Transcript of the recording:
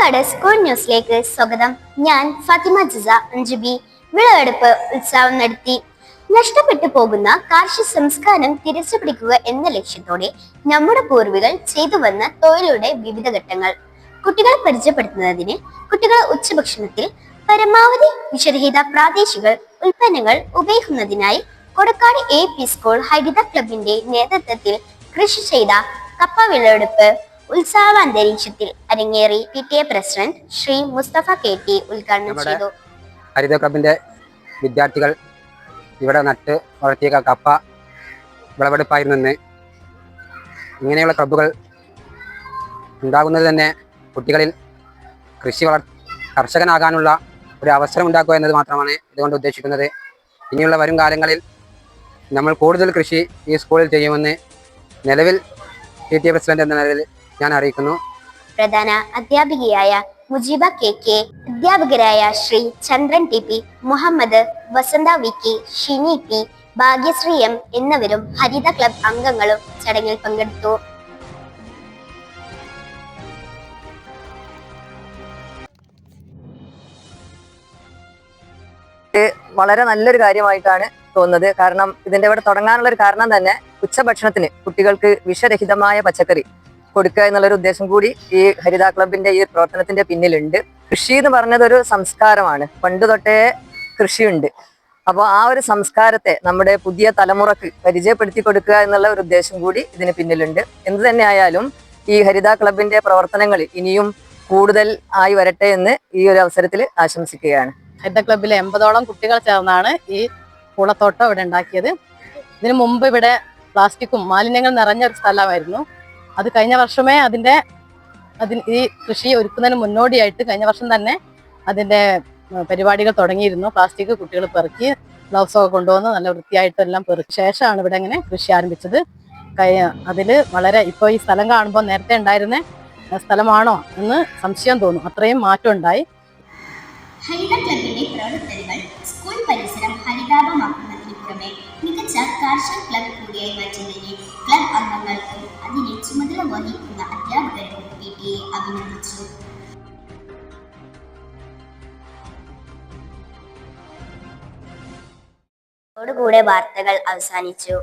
Palakkad school ന്യൂസിലേക്ക് സ്വാഗതം. ഞാൻ ഫാത്തിമ ജിസ അഞ്ജുബി. വിളവെടുപ്പ് ഉത്സവം നടത്തി. നഷ്ടപ്പെട്ടു പോകുന്ന കാർഷിക സംസ്കാരം തിരിച്ചു പിടിക്കുക എന്ന ലക്ഷ്യത്തോടെ നമ്മുടെ പൂർവികർ ചെയ്തു വന്ന തൊഴിലുടെ വിവിധ ഘട്ടങ്ങൾ കുട്ടികളെ പരിചയപ്പെടുത്തുന്നതിന് കുട്ടികളെ ഉച്ചഭക്ഷണത്തിൽ പരമാവധി വിഷരഹിത പ്രാദേശിക ഉൽപ്പന്നങ്ങൾ ഉപയോഗിക്കുന്നതിനായി കൊടക്കാട് AP സ്കൂൾ ഹരിത ക്ലബിന്റെ നേതൃത്വത്തിൽ കൃഷി ചെയ്ത കപ്പ വിളവെടുപ്പ് ഉത്സവാന്തരീക്ഷത്തിൽ അരങ്ങേറി. PTA president Shri Mustafa KT ഉദ്ഘാടനം ചെയ്തു. ഹരിത ക്ലബിന്റെ വിദ്യാർത്ഥികൾ ഇവിടെ നട്ട് വളർത്തിയ കപ്പ വിളവെടുപ്പായിരുന്നു. ഇങ്ങനെയുള്ള ക്ലബ്ബുകൾ ഉണ്ടാകുന്നത് തന്നെ കുട്ടികളിൽ കർഷകനാകാനുള്ള ഒരു അവസരം ഉണ്ടാക്കുക എന്നത് മാത്രമാണ് ഇതുകൊണ്ട് ഉദ്ദേശിക്കുന്നത്. ഇനിയുള്ള വരും കാലങ്ങളിൽ നമ്മൾ കൂടുതൽ കൃഷി ഈ സ്കൂളിൽ ചെയ്യുമെന്ന് നിലവിൽ PTA പ്രസിഡന്റ് എന്ന നിലയിൽ ഞാൻ അറിയിക്കുന്നു. പ്രധാന അധ്യാപികയായ മുജീബ KK, അധ്യാപകരായ ശ്രീ ചന്ദ്രൻ TP, മുഹമ്മദ്, വസന്ത VK, Shini P, Bhagyashree M എന്നിവരും ഹരിത ക്ലബ് അംഗങ്ങളും ചടങ്ങിൽ പങ്കെടുത്തു. വളരെ നല്ലൊരു കാര്യമായിട്ടാണ് തോന്നുന്നത്. കാരണം ഇതിന്റെ ഇവിടെ തുടങ്ങാനുള്ള ഒരു കാരണം തന്നെ ഉച്ചഭക്ഷണത്തിന് കുട്ടികൾക്ക് വിഷരഹിതമായ പച്ചക്കറി കൊടുക്കുക എന്നുള്ളൊരു ഉദ്ദേശം കൂടി ഈ ഹരിത ക്ലബിന്റെ ഈ പ്രവർത്തനത്തിന്റെ പിന്നിലുണ്ട്. കൃഷി എന്ന് പറഞ്ഞത് ഒരു സംസ്കാരമാണ്. പണ്ട് തൊട്ടേ കൃഷിയുണ്ട്. അപ്പോൾ ആ ഒരു സംസ്കാരത്തെ നമ്മുടെ പുതിയ തലമുറക്ക് പരിചയപ്പെടുത്തി കൊടുക്കുക എന്നുള്ള ഒരു ഉദ്ദേശം കൂടി ഇതിന് പിന്നിലുണ്ട്. എന്ത് തന്നെ ആയാലും ഈ ഹരിത ക്ലബിന്റെ പ്രവർത്തനങ്ങൾ ഇനിയും കൂടുതൽ ആയി വരട്ടെ എന്ന് ഈ ഒരു അവസരത്തിൽ ആശംസിക്കുകയാണ്. ഹരിത ക്ലബിലെ 80ഓളം കുട്ടികൾ ചേർന്നാണ് ഈ പൂളത്തോട്ടം ഇവിടെ ഉണ്ടാക്കിയത്. ഇതിനു മുമ്പ് ഇവിടെ പ്ലാസ്റ്റിക്കും മാലിന്യങ്ങൾ നിറഞ്ഞ ഒരു സ്ഥലമായിരുന്നു. അത് കഴിഞ്ഞ വർഷമേ ഈ കൃഷി ഒരുക്കുന്നതിന് മുന്നോടിയായിട്ട് കഴിഞ്ഞ വർഷം തന്നെ അതിന്റെ പരിപാടികൾ തുടങ്ങിയിരുന്നു. പ്ലാസ്റ്റിക് കുട്ടികൾ പെറുക്കി ഗ്ലൗസൊക്കെ കൊണ്ടുവന്ന് നല്ല വൃത്തിയായിട്ട് എല്ലാം പെറുക്കി ശേഷമാണ് ഇവിടെ ഇങ്ങനെ കൃഷി ആരംഭിച്ചത്. അതിൽ വളരെ ഇപ്പോൾ ഈ സ്ഥലം കാണുമ്പോൾ നേരത്തെ ഉണ്ടായിരുന്ന സ്ഥലമാണോ എന്ന് സംശയം തോന്നും. അത്രയും മാറ്റം ഉണ്ടായി. ഹരിത ക്ലബിന്റെ പ്രവർത്തനങ്ങൾ സ്കൂൾ പരിസരം ഹരിതാപമാക്കുന്നതിന് പുറമെ മികച്ച കാർഷിക ക്ലബ് കൂടിയായി മാറ്റുന്നതിന് ക്ലബ് അംഗങ്ങൾക്കും അതിനെ ചുമതല വഹിക്കുന്ന അധ്യാപകർക്കും PTA അഭിനന്ദിച്ചു. ോടുകൂടെ വാർത്തകൾ അവസാനിച്ചു.